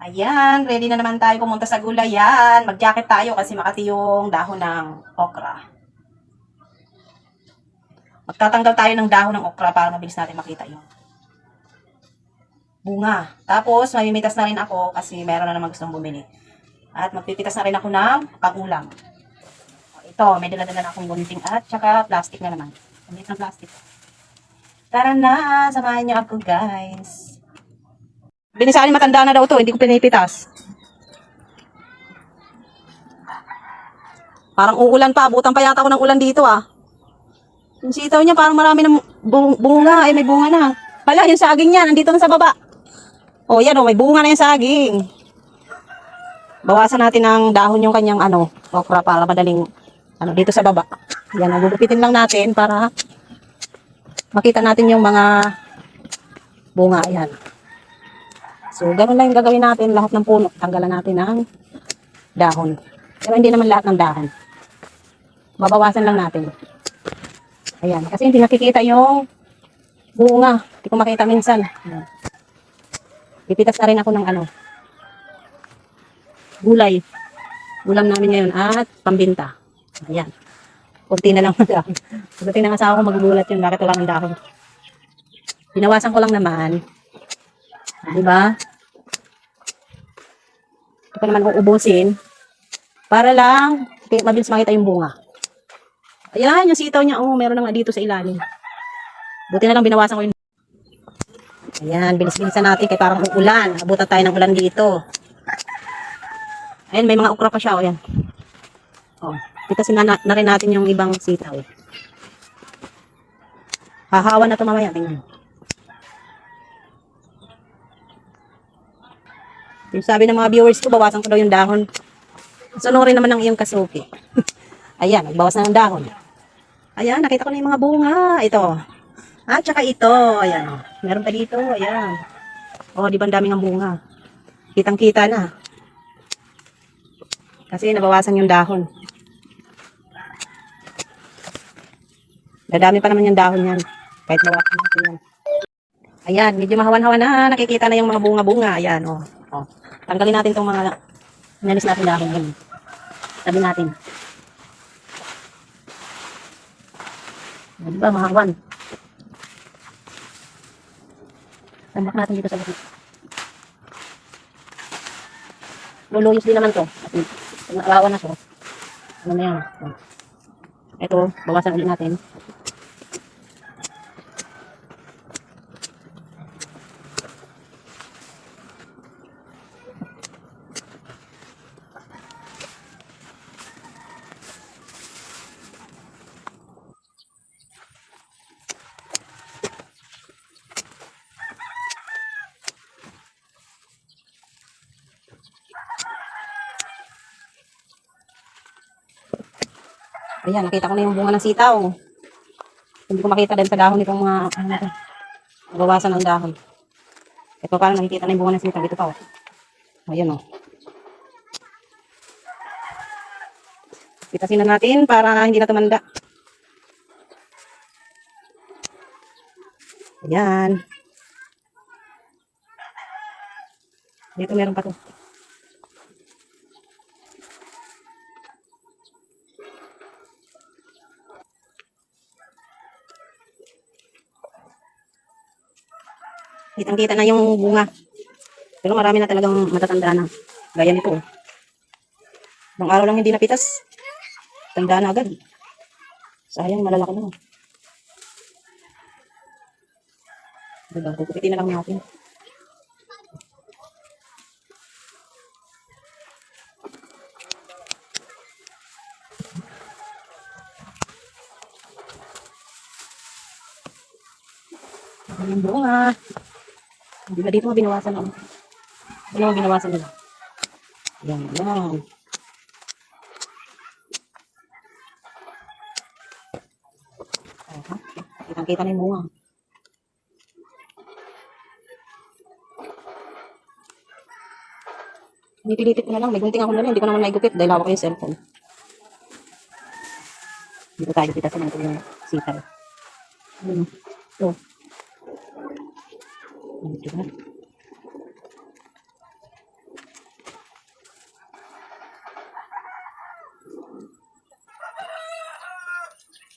Ayan, ready na naman tayo pumunta sa gulayan. Mag-jacket tayo kasi makati yung dahon ng okra. Magtatanggal tayo ng dahon ng okra para mabilis natin makita yung bunga. Tapos, mamimitas na rin ako kasi meron na naman gustong bumili. At magpipitas na rin ako ng pang-ulam. Ito, may dala-dala na akong gunting at saka plastic na naman. Ang ng plastic. Tara na, samahan niyo ako guys. Binisali matanda na daw to, hindi ko pinipitas. Parang uulan pa, abutan pa yata ako ng ulan dito ah. Yung sitaw niya parang marami ng bunga, ay may bunga na. Pala, yung saging niya, nandito na sa baba. Oh, yan oh, may bunga na yung saging. Bawasan natin ng dahon yung kanyang okra para madaling dito sa baba. Yan, gugupitin lang natin para makita natin yung mga bunga. Ayan. So, ganun lang yung gagawin natin. Lahat ng puno, tanggalan natin ng dahon. Pero hindi naman lahat ng dahon. Babawasan lang natin. Ayan, kasi hindi nakikita yung bunga. Hindi ko makita minsan. Ayan. Pipitas na rin ako ng gulay. Ulam namin ngayon at pambinta. Ayan. Kunti na lang ang dahon. Pagdating ng asawa ko magugulat yun. Bakit wala ng dahon? Binawasan ko lang naman. Diba? Ito ko naman uubusin. Para lang mabilis makita yung bunga. Ayan, yung sitaw niya. Oh, meron na nga dito sa ilalim. Buti na lang binawasan ko yung... Ayan, bilis-bilisan natin kaya parang uulan. Abutan tayo ng ulan dito. Ayan, may mga okra pa siya. O, yan. O, pitasin na rin natin yung ibang sitaw. Hahawan na ito mamaya. Tingnan. Yung sabi ng mga viewers ko, bawasan ko daw yung dahon. Sunurin naman ng iyong kasuki. Ayan, nagbawas na ng dahon. Ayan, nakita ko na yung mga bunga. Ito. At saka ito. Ayan. Meron pa dito. Ayan. O, di ba ang daming ang bunga? Kitang-kita na. Kasi nabawasan yung dahon. Dadami pa naman yung dahon yan. Kahit bawasan natin yan. Ayan, medyo mahawan-hawan na. Nakikita na yung mga bunga-bunga. Ayan, o. O. Tanggalin natin itong mga nalis natin dahon. Yan. Sabi natin. O, diba, mahawan. Tambak natin dito sa bukit. Luluyos din naman to. At pag nakalawan na siya, ano na yan. Ito, bawasan ulit natin. Ayan, nakita ko na yung bunga ng sitaw. Hindi ko makita din sa dahon itong mga, bawasan ng dahon. Ito parang nakikita na yung bunga ng sitaw. Dito pa, o. Ayan, o. Pitasin na natin para hindi na tumanda. Ayan. Dito meron pa to. Kitang-kita na yung bunga. Pero marami na talagang matatanda na. Gaya nito. Nung araw lang hindi napitas. Tanda na agad. Sayang, malalaki na. Diba? Kukupitin na lang natin. Yung bunga. Hindi ba dito binawasan ako? Ano ang binawasan nila? Yan, yan. Kitang-kita na yung bunga. Pinipilitit ko na lang. May gunting ako na lang. Hindi ko naman maigupit dahil hawak ko yung cellphone. Dito tayo pitasin natin yung sitaw. Ito. Dito na.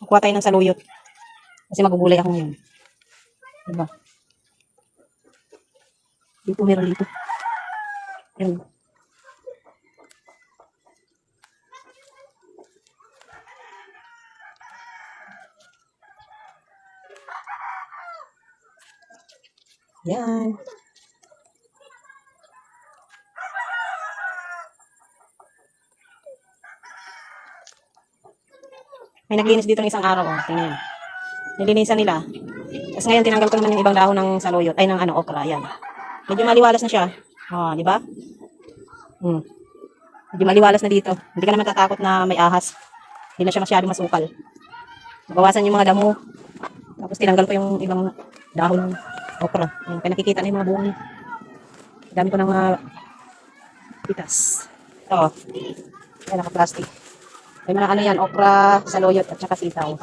Kukuha tayo ng saluyot. Kasi magugulay ako ngayon. Diba? Dito, meron dito. Yan. Yan. May naglinis dito ng isang araw. Oh. Tingnan. Nilinisan nila. Tapos ngayon, tinanggal ko naman yung ibang dahon ng saluyot. Ay, ng okra. Yan. Medyo maliwalas na siya. Oh, di ba? Medyo maliwalas na dito. Hindi ka naman tatakot na may ahas. Hindi na siya masyadong masukal. Nabawasan yung mga damo. Tapos tinanggal ko yung ibang dahon ng okra. Yan, kaya nakikita na yung mga buong. Dami ko ng mga pitas. Ito. Yan, naka-plastic. May mga ano yan, okra, saluyot, at saka sitaw.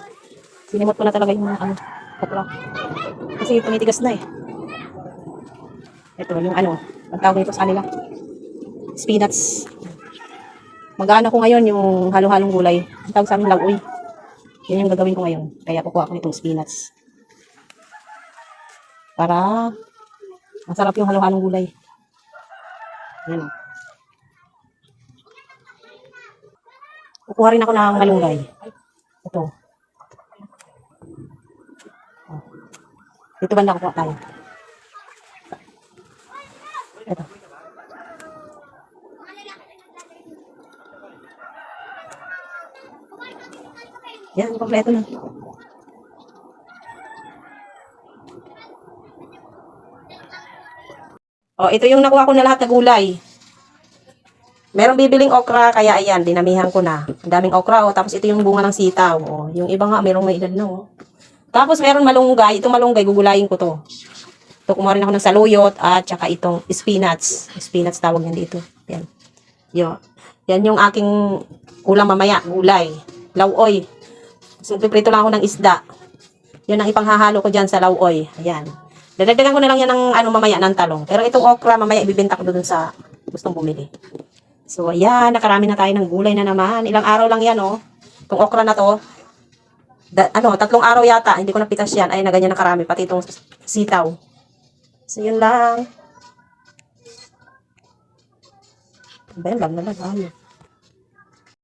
Sinimot ko na talaga yung mga okra. Kasi tumitigas na eh. Ito, yung ang tawag nito sa kanila. Spinach. Mag-aano ko ngayon yung halo-halong gulay. Ang tawag sa amin, lauoy. Yan yung gagawin ko ngayon. Kaya kukuha ko nitong spinach. Para masarap yung halo-halong gulay. Yan. Kukuha rin ako ng malunggay. Ito. Dito banda kukuha tayo. Ito. Yan, kompleto na. Oh, ito yung nakuha ko na lahat na gulay. Merong bibiling okra, kaya ayan, dinamihan ko na. Ang daming okra, oh. Tapos ito yung bunga ng sitaw, oh. Yung iba nga, merong may edad na, oh. Tapos meron malunggay. Itong malunggay, gugulayin ko to. Ito, kumuha rin ako ng saluyot at saka itong spinach. Spinach tawag yan dito. Yan. Yan yung aking ulam mamaya, gulay. Lauoy. So, piprito lang ako ng isda. Yan ang ipanghahalo ko dyan sa lauoy. Ayan. Dadagdagan ko na lang yan ng mamaya ng talong. Pero itong okra, mamaya ibibenta ko doon sa gustong bumili. So, ayan, nakarami na tayo ng gulay na naman. Ilang araw lang yan, oh. Itong okra na to, 3 araw yata, hindi ko napitas yan. Ay, na ganyan na karami, pati itong sitaw. So, yun lang. Ba yan, lag na lag.